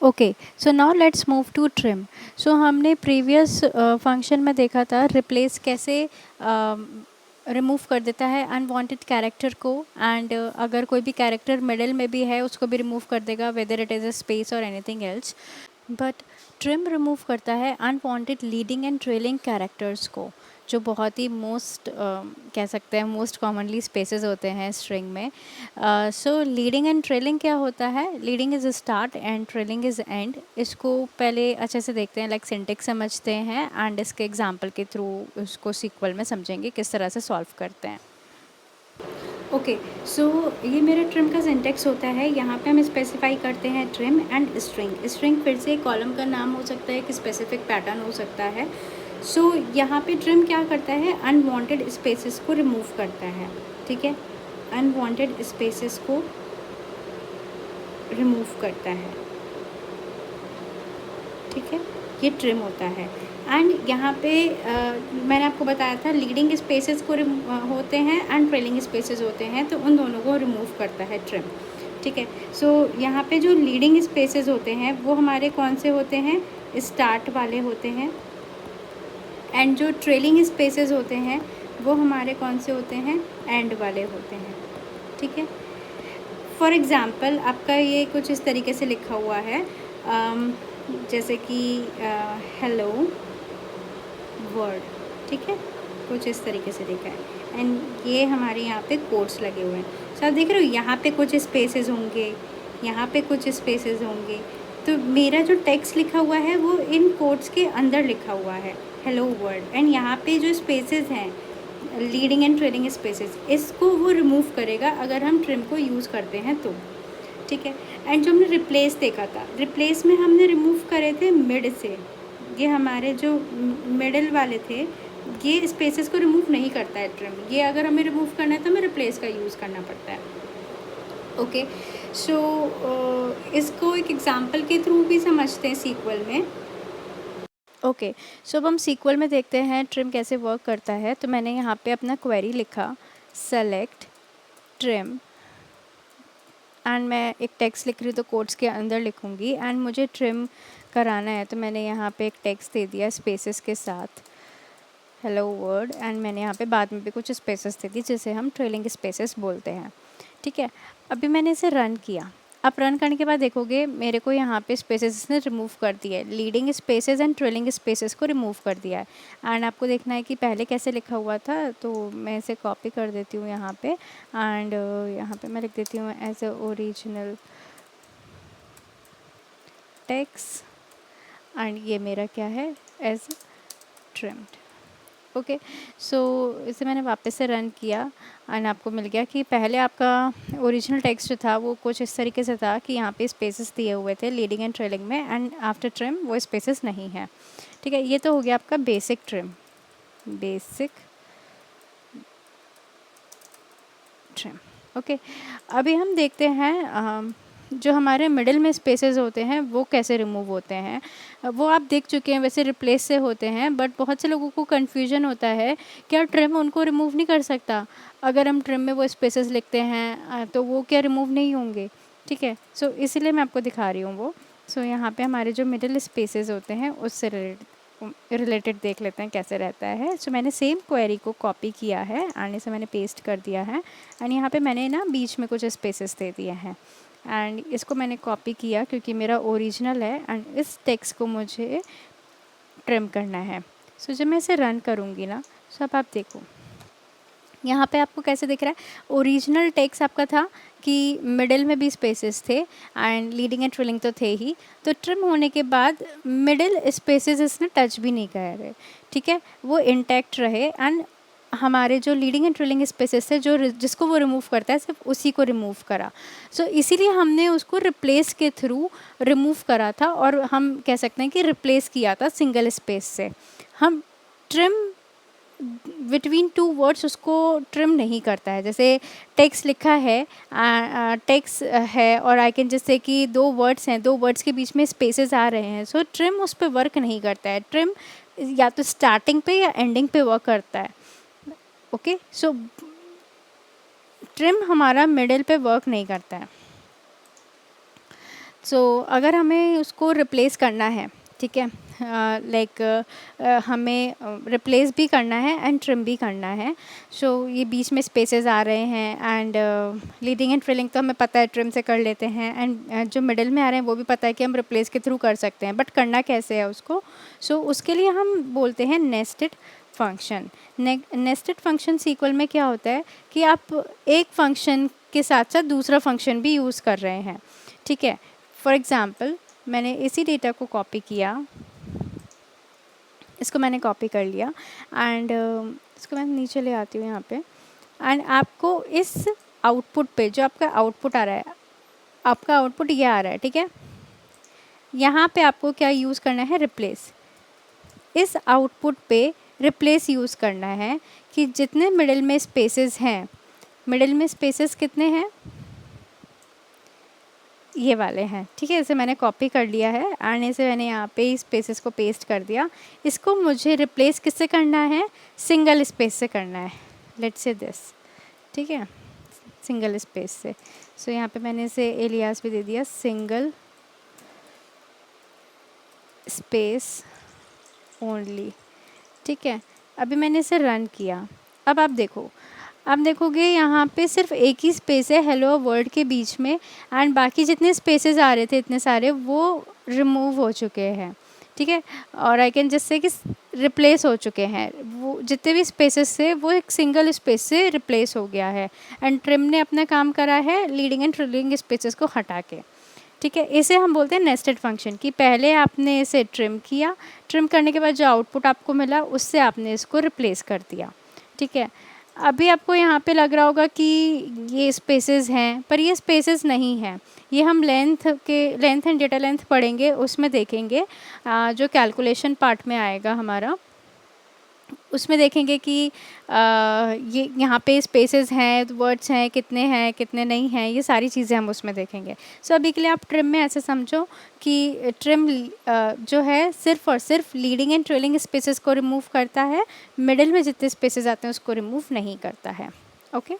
Okay, so now let's move to trim. So हमने previous function में देखा था रिप्लेस कैसे रिमूव कर देता है अनवांटेड कैरेक्टर को, एंड अगर कोई भी कैरेक्टर मिडिल में भी है उसको भी रिमूव कर देगा, whether it is a space और anything else. But trim remove करता है unwanted leading and trailing characters को, जो बहुत ही मोस्ट कह सकते हैं मोस्ट कॉमनली स्पेसेस होते हैं स्ट्रिंग में। सो लीडिंग एंड ट्रेलिंग क्या होता है? Leading is start and trailing is and. इसको पहले अच्छे से देखते हैं, लाइक सिंटेक्स समझते हैं, एंड इसके एग्जांपल के थ्रू उसको सीक्वल में समझेंगे किस तरह से सॉल्व करते हैं। ओके, सो ये मेरा ट्रिम का सिंटेक्स होता है। यहाँ पे हम स्पेसिफाई करते हैं ट्रिम एंड स्ट्रिंग। स्ट्रिंग फिर से कॉलम का नाम हो सकता है, कि स्पेसिफिक पैटर्न हो सकता है। सो यहाँ पे ट्रिम क्या करता है? अनवांटेड स्पेसेस को रिमूव करता है। ठीक है, अनवांटेड स्पेसेस को रिमूव करता है। ठीक है, ये ट्रिम होता है। एंड यहाँ पे मैंने आपको बताया था लीडिंग स्पेसेस को होते हैं एंड ट्रेलिंग स्पेसेस होते हैं, तो उन दोनों को रिमूव करता है ट्रिम। ठीक है, सो यहाँ पे जो लीडिंग स्पेसेस होते हैं वो हमारे कौन से होते हैं? स्टार्ट वाले होते हैं। एंड जो ट्रेलिंग स्पेसेस होते हैं वो हमारे कौन से होते हैं? एंड वाले होते हैं। ठीक है, फॉर एग्ज़ाम्पल आपका ये कुछ इस तरीके से लिखा हुआ है, जैसे कि हेलो वर्ड। ठीक है, कुछ इस तरीके से लिखा है, एंड ये हमारे यहाँ पे कोट्स लगे हुए हैं। सो आप देख रहे हो, यहाँ पे कुछ स्पेसेस होंगे, यहाँ पे कुछ स्पेसेस होंगे। तो मेरा जो टेक्स्ट लिखा हुआ है वो इन कोट्स के अंदर लिखा हुआ है, हेलो वर्ड। एंड यहाँ पे जो स्पेसेस हैं, लीडिंग एंड ट्रेलिंग स्पेसेस, इसको वो रिमूव करेगा अगर हम ट्रिम को यूज़ करते हैं तो। ठीक है, एंड जो हमने रिप्लेस देखा था, रिप्लेस में हमने रिमूव करे थे मिड से। ये हमारे जो मिडल वाले थे, ये स्पेसेस को रिमूव नहीं करता है ट्रिम। ये अगर हमें रिमूव करना है तो हमें रिप्लेस का यूज़ करना पड़ता है। ओके, सो इसको एक एग्जांपल के थ्रू भी समझते हैं सीक्वल में। ओके, सो अब हम सीक्वल में देखते हैं ट्रिम कैसे वर्क करता है। तो मैंने यहाँ पे अपना क्वेरी लिखा, सेलेक्ट ट्रिम, एंड मैं एक टेक्स्ट लिख रही हूँ तो कोट्स के अंदर लिखूँगी, एंड मुझे ट्रिम कराना है। तो मैंने यहाँ पे एक टेक्स्ट दे दिया स्पेसेस के साथ, हेलो वर्ड, एंड मैंने यहाँ पे बाद में भी कुछ स्पेसेस दे दी जिसे हम ट्रेलिंग स्पेसेस बोलते हैं। ठीक है, अभी मैंने इसे रन किया। अब रन करने के बाद देखोगे मेरे को यहाँ पे स्पेसेस इसने रिमूव कर दिया है, leading spaces and trailing spaces को रिमूव कर दिया है। एंड आपको देखना है कि पहले कैसे लिखा हुआ था, तो मैं इसे कॉपी कर देती हूँ यहाँ पे, एंड यहाँ पे मैं लिख देती हूँ as a original text, and ये मेरा क्या है? As trimmed. ओके, सो इसे मैंने वापस से रन किया, एंड आपको मिल गया कि पहले आपका ओरिजिनल टेक्स्ट जो था वो कुछ इस तरीके से था कि यहाँ पे स्पेसेस दिए हुए थे लीडिंग एंड ट्रेलिंग में, एंड आफ्टर ट्रिम वो स्पेसेस नहीं है। ठीक है, ये तो हो गया आपका basic trim, basic trim. Okay, अभी हम देखते हैं जो हमारे मिडिल में स्पेसेस होते हैं वो कैसे रिमूव होते हैं। वो आप देख चुके हैं, वैसे रिप्लेस से होते हैं, बट बहुत से लोगों को कन्फ्यूजन होता है क्या ट्रिम उनको रिमूव नहीं कर सकता? अगर हम ट्रिम में वो स्पेसेस लिखते हैं तो वो क्या रिमूव नहीं होंगे? ठीक है, सो इसीलिए मैं आपको दिखा रही हूँ वो। सो यहाँ पे हमारे जो मिडिल स्पेसेस होते हैं उससे रिलेटेड देख लेते हैं कैसे रहता है। सो मैंने सेम क्वेरी को कॉपी किया है, एंड इसे मैंने पेस्ट कर दिया है, एंड यहाँ पे मैंने ना बीच में कुछ स्पेसेस दे दिए हैं, एंड इसको मैंने कॉपी किया क्योंकि मेरा ओरिजिनल है, एंड इस टेक्स्ट को मुझे ट्रिम करना है। सो जब मैं इसे रन करूँगी ना, सो अब आप देखो यहाँ पे आपको कैसे दिख रहा है। ओरिजिनल टेक्स्ट आपका था कि मिडिल में भी स्पेसेस थे एंड लीडिंग एंड ट्रेलिंग तो थे ही, तो ट्रिम होने के बाद मिडिल स्पेसेस इसने टच भी नहीं करे। ठीक है, वो इंटैक्ट रहे, एंड हमारे जो लीडिंग एंड ट्रेलिंग स्पेसेस थे जो जिसको वो रिमूव करता है सिर्फ उसी को रिमूव करा। सो इसीलिए हमने उसको रिप्लेस के थ्रू रिमूव करा था, और हम कह सकते हैं कि रिप्लेस किया था सिंगल स्पेस से। हम ट्रिम बिटवीन टू वर्ड्स उसको ट्रिम नहीं करता है। जैसे टेक्स्ट लिखा है, टेक्स्ट है और आई कैन जैसे कि दो वर्ड्स हैं, दो वर्ड्स के बीच में स्पेसेस आ रहे हैं, सो ट्रिम उस पर वर्क नहीं करता है। ट्रिम या तो स्टार्टिंग पे या एंडिंग पे वर्क करता है। ओके, सो ट्रिम हमारा मिडिल पे वर्क नहीं करता है। सो अगर हमें उसको रिप्लेस करना है, ठीक है, लाइक हमें रिप्लेस भी करना है एंड ट्रिम भी करना है। सो ये बीच में स्पेसेस आ रहे हैं एंड लीडिंग एंड ट्रेलिंग तो हमें पता है ट्रिम से कर लेते हैं, एंड जो मिडिल में आ रहे हैं वो भी पता है कि हम रिप्लेस के थ्रू कर सकते हैं, बट करना कैसे है उसको। सो उसके लिए हम बोलते हैं nested function. Nested function SQL में क्या होता है कि आप एक फंक्शन के साथ साथ दूसरा फंक्शन भी यूज़ कर रहे हैं, ठीक है। फॉर एग्ज़ाम्पल मैंने इसी डेटा को कॉपी किया, इसको मैंने कॉपी कर लिया एंड इसको मैं नीचे ले आती हूँ यहाँ पे, एंड आपको इस आउटपुट पे जो आपका आउटपुट आ रहा है, आपका आउटपुट ये आ रहा है, ठीक है, यहाँ पे आपको क्या यूज़ करना है, रिप्लेस। इस आउटपुट पे रिप्लेस यूज़ करना है कि जितने मिडिल में स्पेसेस हैं, मिडिल में स्पेसेस कितने हैं, ये वाले हैं, ठीक है। इसे मैंने कॉपी कर लिया है एंड इसे मैंने यहाँ पे स्पेसेस को पेस्ट कर दिया। इसको मुझे रिप्लेस किससे करना है, सिंगल स्पेस से करना है, लेट्स से दिस, ठीक है, सिंगल स्पेस से। सो यहाँ पे मैंने इसे एलियास भी दे दिया, सिंगल स्पेस ओनली, ठीक है। अभी मैंने इसे रन किया, अब आप देखो, आप देखोगे यहाँ पे सिर्फ एक ही स्पेस है हेलो वर्ड के बीच में, एंड बाकी जितने स्पेसेस आ रहे थे इतने सारे वो रिमूव हो चुके हैं, ठीक है। और आई कैन जस्ट से कि रिप्लेस हो चुके हैं, वो जितने भी स्पेसेस थे वो एक सिंगल स्पेस से रिप्लेस हो गया है, एंड ट्रिम ने अपना काम करा है लीडिंग एंड ट्रेलिंग स्पेसेस को हटा के, ठीक है। इसे हम बोलते हैं नेस्टेड फंक्शन कि पहले आपने इसे ट्रिम किया, ट्रिम करने के बाद जो आउटपुट आपको मिला उससे आपने इसको रिप्लेस कर दिया, ठीक है। अभी आपको यहाँ पे लग रहा होगा कि ये स्पेसेस हैं, पर ये स्पेसेस नहीं हैं, ये हम लेंथ एंड डेटा लेंथ पढ़ेंगे, उसमें देखेंगे जो कैलकुलेशन पार्ट में आएगा हमारा, उसमें देखेंगे कि ये यहाँ पे स्पेसेस हैं, वर्ड्स हैं कितने नहीं हैं, ये सारी चीज़ें हम उसमें देखेंगे। सो अभी के लिए आप ट्रिम में ऐसे समझो कि ट्रिम जो है सिर्फ और सिर्फ लीडिंग एंड ट्रेलिंग स्पेसेस को रिमूव करता है, मिडिल में जितने स्पेसेस आते हैं उसको रिमूव नहीं करता है। ओके।